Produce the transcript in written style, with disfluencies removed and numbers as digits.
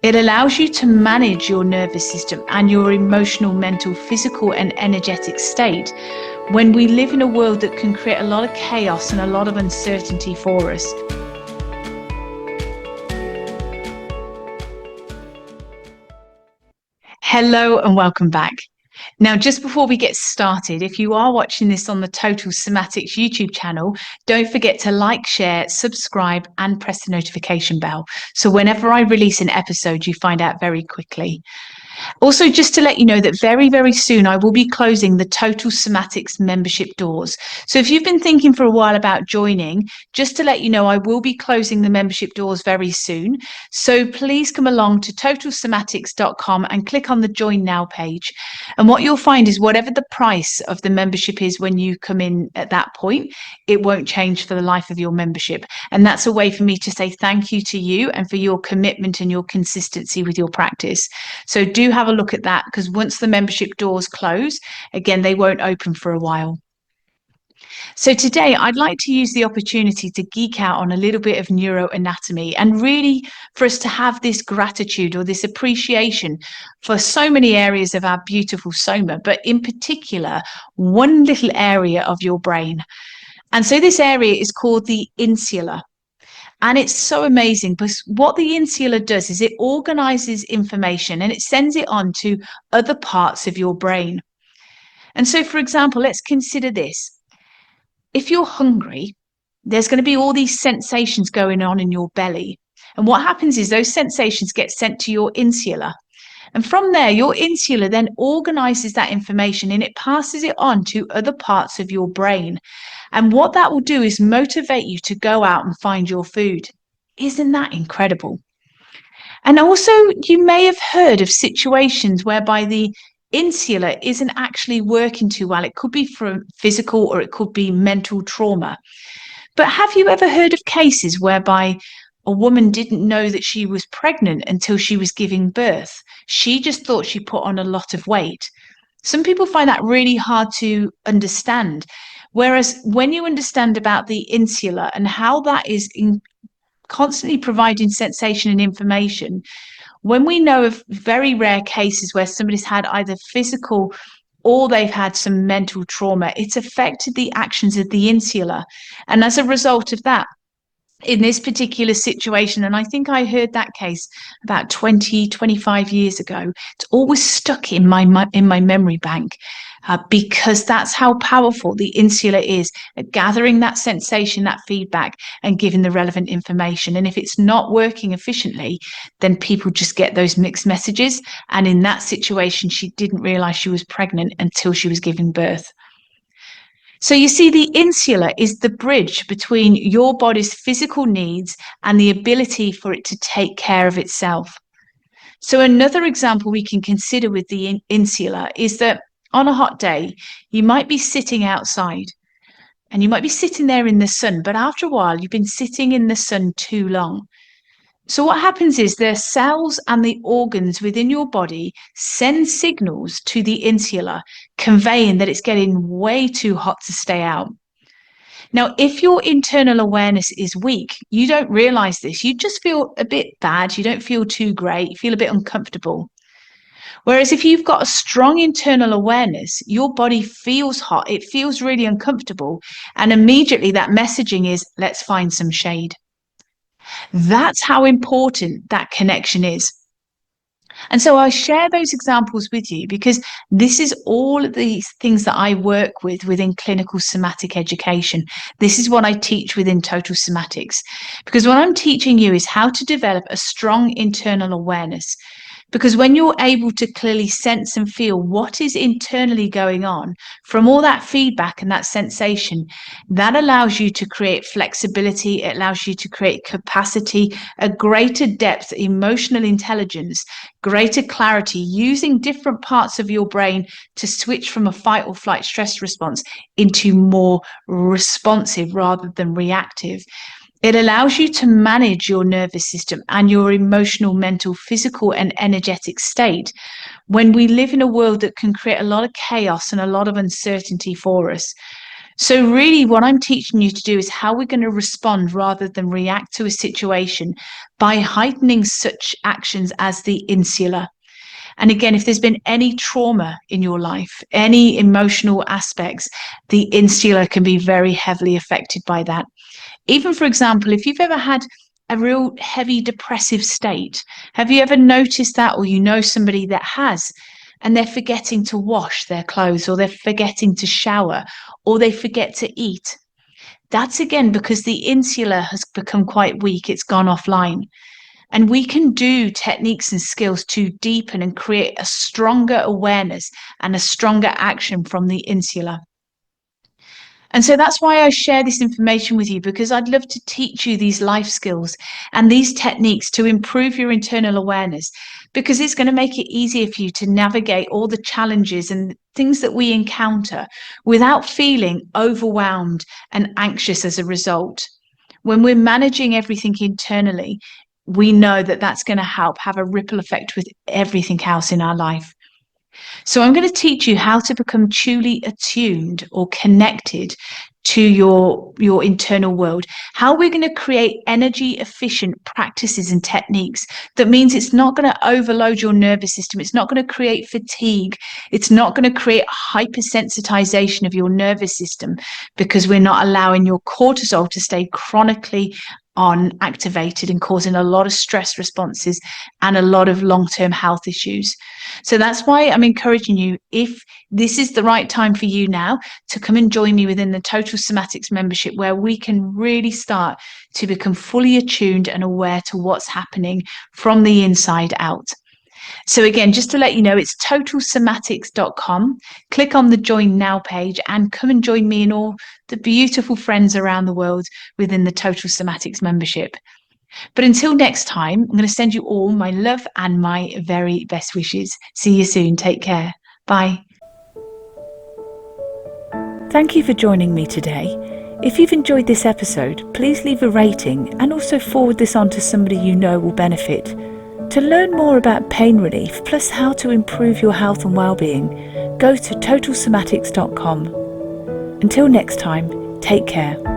It allows you to manage your nervous system and your emotional, mental, physical, and energetic state when we live in a world that can create a lot of chaos and a lot of uncertainty for us. Hello and welcome back. Now, just before we get started, if you are watching this on the Total Somatics YouTube channel, don't forget to like, share, subscribe, and press the notification bell. So whenever I release an episode, you find out very quickly. Also, just to let you know that very, very soon I will be closing the Total Somatics membership doors. So if you've been thinking for a while about joining, just to let you know, I will be closing the membership doors very soon. So please come along to totalsomatics.com and click on the Join Now page. And what you'll find is whatever the price of the membership is when you come in at that point, it won't change for the life of your membership. And that's a way for me to say thank you to you and for your commitment and your consistency with your practice. So do have a look at that, because once the membership doors close, again, they won't open for a while. So today I'd like to use the opportunity to geek out on a little bit of neuroanatomy and really for us to have this gratitude or this appreciation for so many areas of our beautiful soma, but in particular, one little area of your brain. And so this area is called the insula. And it's so amazing because what the insula does is it organizes information and it sends it on to other parts of your brain. And so, for example, let's consider this. If you're hungry, there's going to be all these sensations going on in your belly. And what happens is those sensations get sent to your insula. And from there, your insula then organizes that information and it passes it on to other parts of your brain. And what that will do is motivate you to go out and find your food. Isn't that incredible? And also, you may have heard of situations whereby the insula isn't actually working too well. It could be from physical or it could be mental trauma. But have you ever heard of cases whereby a woman didn't know that she was pregnant until she was giving birth? She just thought she put on a lot of weight. Some people find that really hard to understand. Whereas when you understand about the insula and how that is constantly providing sensation and information, when we know of very rare cases where somebody's had either physical or they've had some mental trauma, it's affected the actions of the insula. And as a result of that, in this particular situation, and I think I heard that case about 25 years ago, it's always stuck in my memory bank because that's how powerful the insula is at gathering that sensation, that feedback, and giving the relevant information. And if it's not working efficiently, then people just get those mixed messages. And in that situation, she didn't realize she was pregnant until she was giving birth. So you see, the insula is the bridge between your body's physical needs and the ability for it to take care of itself. So another example we can consider with the insula is that on a hot day, you might be sitting outside and you might be sitting there in the sun, but after a while, you've been sitting in the sun too long. So what happens is the cells and the organs within your body send signals to the insula, conveying that it's getting way too hot to stay out. Now, if your internal awareness is weak, you don't realize this. You just feel a bit bad. You don't feel too great. You feel a bit uncomfortable. Whereas if you've got a strong internal awareness, your body feels hot. It feels really uncomfortable. And immediately that messaging is, let's find some shade. That's how important that connection is. And so I share those examples with you because this is all of these things that I work with within clinical somatic education. This is what I teach within Total Somatics, because what I'm teaching you is how to develop a strong internal awareness. Because when you're able to clearly sense and feel what is internally going on from all that feedback and that sensation, that allows you to create flexibility, it allows you to create capacity, a greater depth, emotional intelligence, greater clarity, using different parts of your brain to switch from a fight or flight stress response into more responsive rather than reactive. It allows you to manage your nervous system and your emotional, mental, physical, and energetic state when we live in a world that can create a lot of chaos and a lot of uncertainty for us. So really what I'm teaching you to do is how we're going to respond rather than react to a situation by heightening such actions as the insula. And again, if there's been any trauma in your life, any emotional aspects, the insula can be very heavily affected by that. Even, for example, if you've ever had a real heavy depressive state, have you ever noticed that, or you know somebody that has, and they're forgetting to wash their clothes, or they're forgetting to shower, or they forget to eat? That's again because the insula has become quite weak, it's gone offline. And we can do techniques and skills to deepen and create a stronger awareness and a stronger action from the insula. And so that's why I share this information with you, because I'd love to teach you these life skills and these techniques to improve your internal awareness, because it's going to make it easier for you to navigate all the challenges and things that we encounter without feeling overwhelmed and anxious as a result. When we're managing everything internally, we know that that's going to help have a ripple effect with everything else in our life. So I'm going to teach you how to become truly attuned or connected to your internal world, how we're going to create energy efficient practices and techniques. That means it's not going to overload your nervous system. It's not going to create fatigue. It's not going to create hypersensitization of your nervous system, because we're not allowing your cortisol to stay chronically activated and causing a lot of stress responses and a lot of long-term health issues. So that's why I'm encouraging you, if this is the right time for you now, to come and join me within the Total Somatics membership, where we can really start to become fully attuned and aware to what's happening from the inside out. So again, just to let you know, it's totalsomatics.com. Click on the Join Now page and come and join me and all the beautiful friends around the world within the Total Somatics membership. But until next time, I'm going to send you all my love and my very best wishes. See you soon. Take care. Bye. Thank you for joining me today. If you've enjoyed this episode, please leave a rating and also forward this on to somebody you know will benefit. To learn more about pain relief, plus how to improve your health and well-being, go to totalsomatics.com. Until next time, take care.